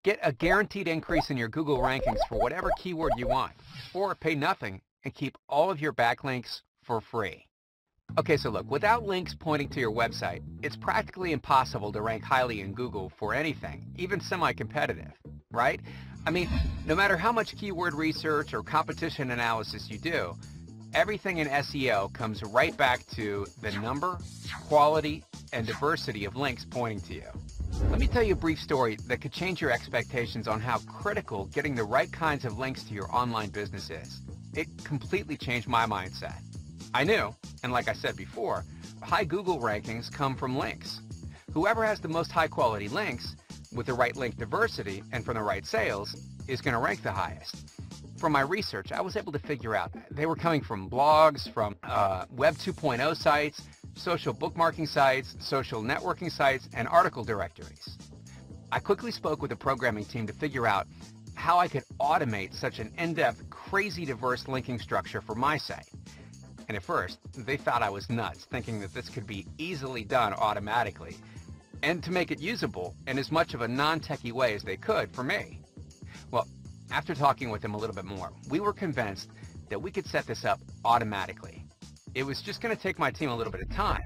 Get a guaranteed increase in your Google rankings for whatever keyword you want, or pay nothing and keep all of your backlinks for free. Okay, so look, without links pointing to your website, it's practically impossible to rank highly in Google for anything, even semi-competitive, right? I mean, no matter how much keyword research or competition analysis you do, everything in SEO comes right back to the number, quality, and diversity of links pointing to you. Let me tell you a brief story that could change your expectations on how critical getting the right kinds of links to your online business is. It completely changed my mindset. I knew, and like I said before, high Google rankings come from links. Whoever has the most high-quality links with the right link diversity and from the right sales is going to rank the highest. From my research, I was able to figure out they were coming from blogs, from Web 2.0 sites, social bookmarking sites, social networking sites, and article directories. I quickly spoke with the programming team to figure out how I could automate such an in-depth, crazy diverse linking structure for my site. And at first, they thought I was nuts, thinking that this could be easily done automatically, and to make it usable in as much of a non-techie way as they could for me. Well, after talking with them a little bit more, we were convinced that we could set this up automatically. It was just going to take my team a little bit of time,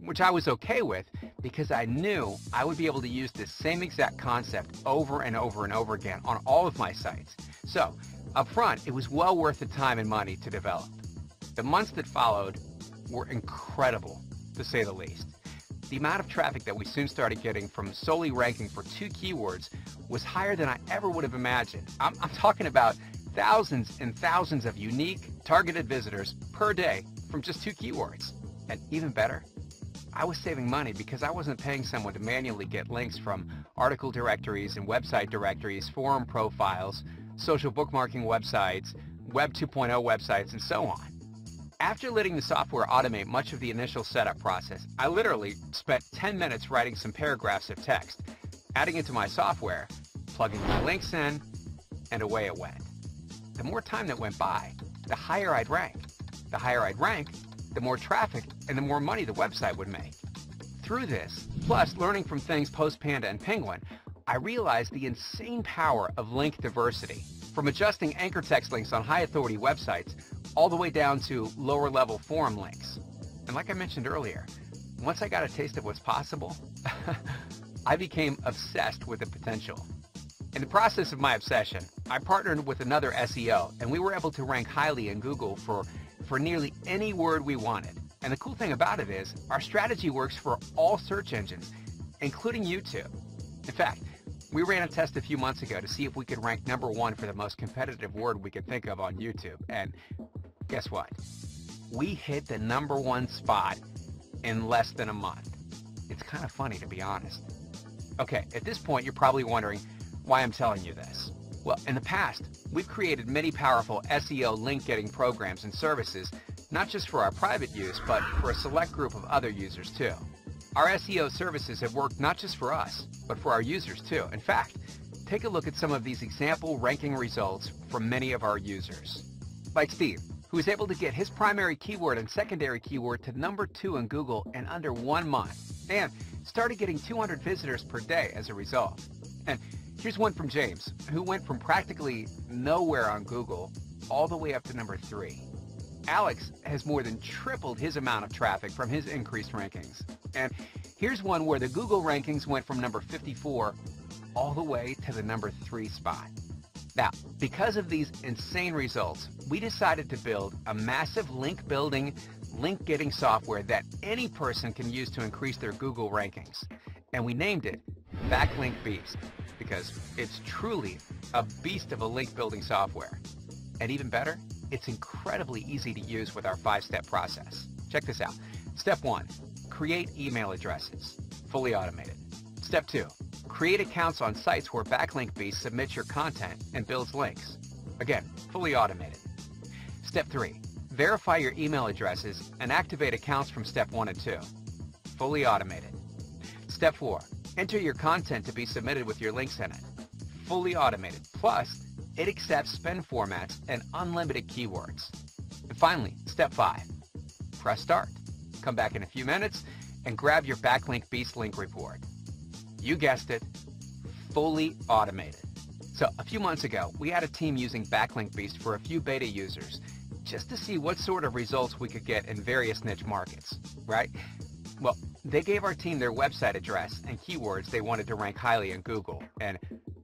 which I was okay with because I knew I would be able to use this same exact concept over and over and over again on all of my sites. So, up front, it was well worth the time and money to develop. The months that followed were incredible, to say the least. The amount of traffic that we soon started getting from solely ranking for 2 keywords was higher than I ever would have imagined. I'm talking about thousands and thousands of unique, targeted visitors per day from just 2 keywords. And even better, I was saving money because I wasn't paying someone to manually get links from article directories and website directories, forum profiles, social bookmarking websites, Web 2.0 websites, and so on. After letting the software automate much of the initial setup process, I literally spent 10 minutes writing some paragraphs of text, adding it to my software, plugging my links in, and away it went. The more time that went by, the higher I'd rank. The higher I'd rank, the more traffic and the more money the website would make. Through this, plus learning from things post-Panda and Penguin, I realized the insane power of link diversity, from adjusting anchor text links on high-authority websites all the way down to lower-level forum links. And like I mentioned earlier, once I got a taste of what's possible, I became obsessed with the potential. In the process of my obsession, I partnered with another SEO, and we were able to rank highly in Google for nearly any word we wanted. And the cool thing about it is, our strategy works for all search engines, including YouTube. In fact, we ran a test a few months ago to see if we could rank #1 for the most competitive word we could think of on YouTube. And guess what? We hit the #1 spot in less than a month. It's kind of funny, to be honest. Okay, at this point, you're probably wondering why I'm telling you this. Well, in the past, we've created many powerful SEO link-getting programs and services, not just for our private use, but for a select group of other users too. Our SEO services have worked not just for us, but for our users too. In fact, take a look at some of these example ranking results from many of our users. Like Steve, who was able to get his primary keyword and secondary keyword to #2 in Google in under 1 month, and started getting 200 visitors per day as a result. And here's one from James, who went from practically nowhere on Google all the way up to #3. Alex has more than tripled his amount of traffic from his increased rankings. And here's one where the Google rankings went from #54 all the way to the #3 spot. Now, because of these insane results, we decided to build a massive link building, link getting software that any person can use to increase their Google rankings. And we named it Backlink Beast, because it's truly a beast of a link building software. And even better, it's incredibly easy to use with our 5-step process. Check this out. Step 1, create email addresses, fully automated. Step 2, create accounts on sites where Backlink Beast submits your content and builds links. Again, fully automated. Step 3, verify your email addresses and activate accounts from step 1 and 2. Fully automated. Step 4, enter your content to be submitted with your links in it. Fully automated. Plus, it accepts spin formats and unlimited keywords. And finally, step 5, press start. Come back in a few minutes and grab your Backlink Beast link report. You guessed it, fully automated. So a few months ago, we had a team using Backlink Beast for a few beta users just to see what sort of results we could get in various niche markets, right? Well, they gave our team their website address and keywords they wanted to rank highly in Google, and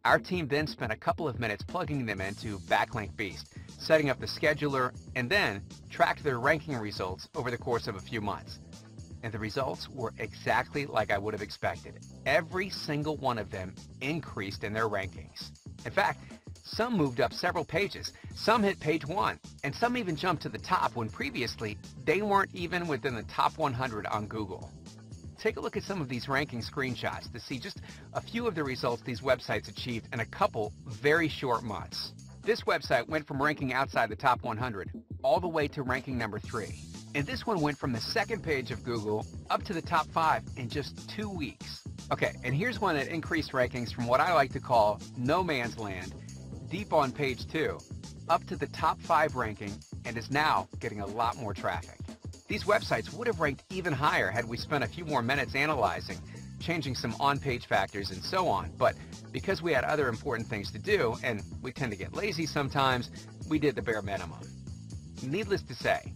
our team then spent a couple of minutes plugging them into Backlink Beast, setting up the scheduler, and then tracked their ranking results over the course of a few months. And the results were exactly like I would have expected. Every single one of them increased in their rankings. In fact, some moved up several pages, some hit page 1, and some even jumped to the top when previously they weren't even within the top 100 on Google. Take a look at some of these ranking screenshots to see just a few of the results these websites achieved in a couple very short months. This website went from ranking outside the top 100 all the way to ranking number 3. And this one went from the second page of Google up to the top 5 in just 2 weeks. Okay, and here's one that increased rankings from what I like to call no man's land, deep on page 2, up to the top 5 ranking, and is now getting a lot more traffic. These websites would have ranked even higher had we spent a few more minutes analyzing, changing some on-page factors and so on, but because we had other important things to do, and we tend to get lazy sometimes, we did the bare minimum. Needless to say,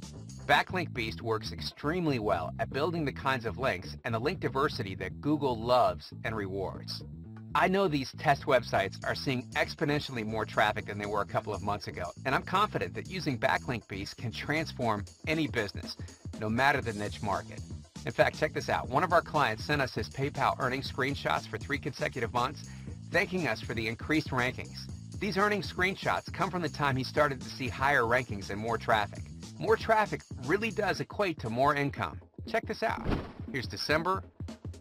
Backlink Beast works extremely well at building the kinds of links and the link diversity that Google loves and rewards. I know these test websites are seeing exponentially more traffic than they were a couple of months ago, and I'm confident that using Backlink Beast can transform any business, no matter the niche market. In fact, check this out. One of our clients sent us his PayPal earnings screenshots for 3 consecutive months, thanking us for the increased rankings. These earnings screenshots come from the time he started to see higher rankings and more traffic. More traffic really does equate to more income. Check this out. Here's December,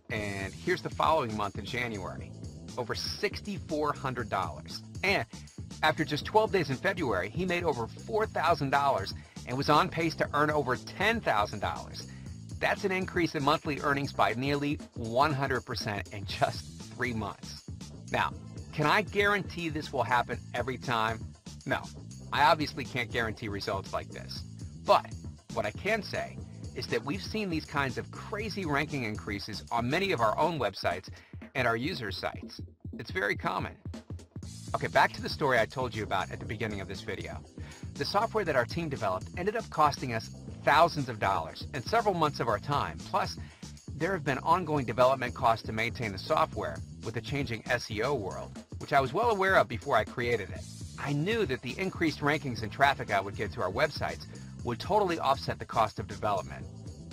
and here's the following month in January. Over $6,400. And after just 12 days in February, he made over $4,000 and was on pace to earn over $10,000. That's an increase in monthly earnings by nearly 100% in just 3 months. Now, can I guarantee this will happen every time? No, I obviously can't guarantee results like this. But what I can say is that we've seen these kinds of crazy ranking increases on many of our own websites and our user sites. It's very common. Okay, back to the story I told you about at the beginning of this video. The software that our team developed ended up costing us thousands of dollars and several months of our time. Plus, there have been ongoing development costs to maintain the software with the changing SEO world, which I was well aware of before I created it. I knew that the increased rankings and traffic I would get to our websites would totally offset the cost of development.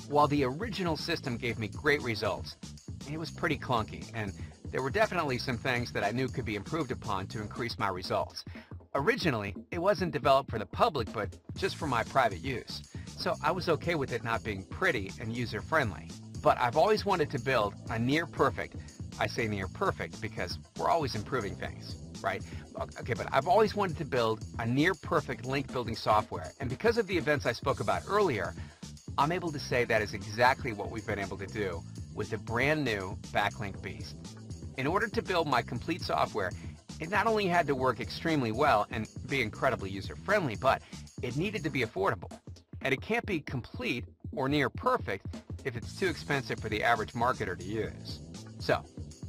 While the original system gave me great results, it was pretty clunky, and there were definitely some things that I knew could be improved upon to increase my results. Originally, it wasn't developed for the public, but just for my private use. So I was okay with it not being pretty and user-friendly. But I've always wanted to build a near-perfect, I say near-perfect because we're always improving things, right? Okay, but I've always wanted to build a near-perfect link-building software, and because of the events I spoke about earlier, I'm able to say that is exactly what we've been able to do with the brand new Backlink Beast. In order to build my complete software, it not only had to work extremely well and be incredibly user-friendly, but it needed to be affordable. And it can't be complete or near perfect if it's too expensive for the average marketer to use. So,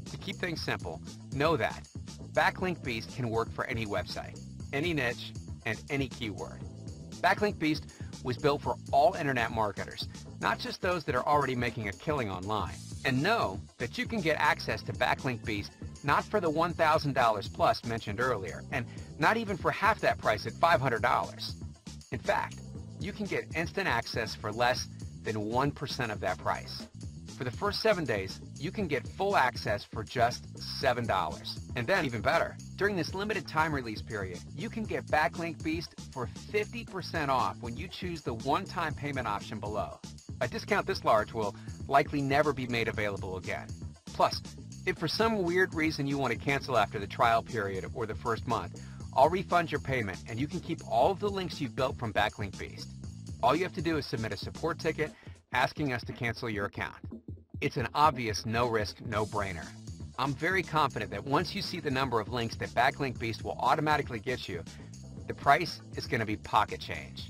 to keep things simple, know that Backlink Beast can work for any website, any niche, and any keyword. Backlink Beast was built for all internet marketers, not just those that are already making a killing online. And know that you can get access to Backlink Beast not for the $1,000 plus mentioned earlier, and not even for half that price at $500. In fact, you can get instant access for less than 1% of that price. For the first 7 days, you can get full access for just $7. And then even better, during this limited time release period, you can get Backlink Beast for 50% off when you choose the one-time payment option below. A discount this large will likely never be made available again. Plus, if for some weird reason you want to cancel after the trial period or the first month, I'll refund your payment and you can keep all of the links you've built from Backlink Beast. All you have to do is submit a support ticket asking us to cancel your account. It's an obvious no-risk, no-brainer. I'm very confident that once you see the number of links that Backlink Beast will automatically get you, the price is going to be pocket change.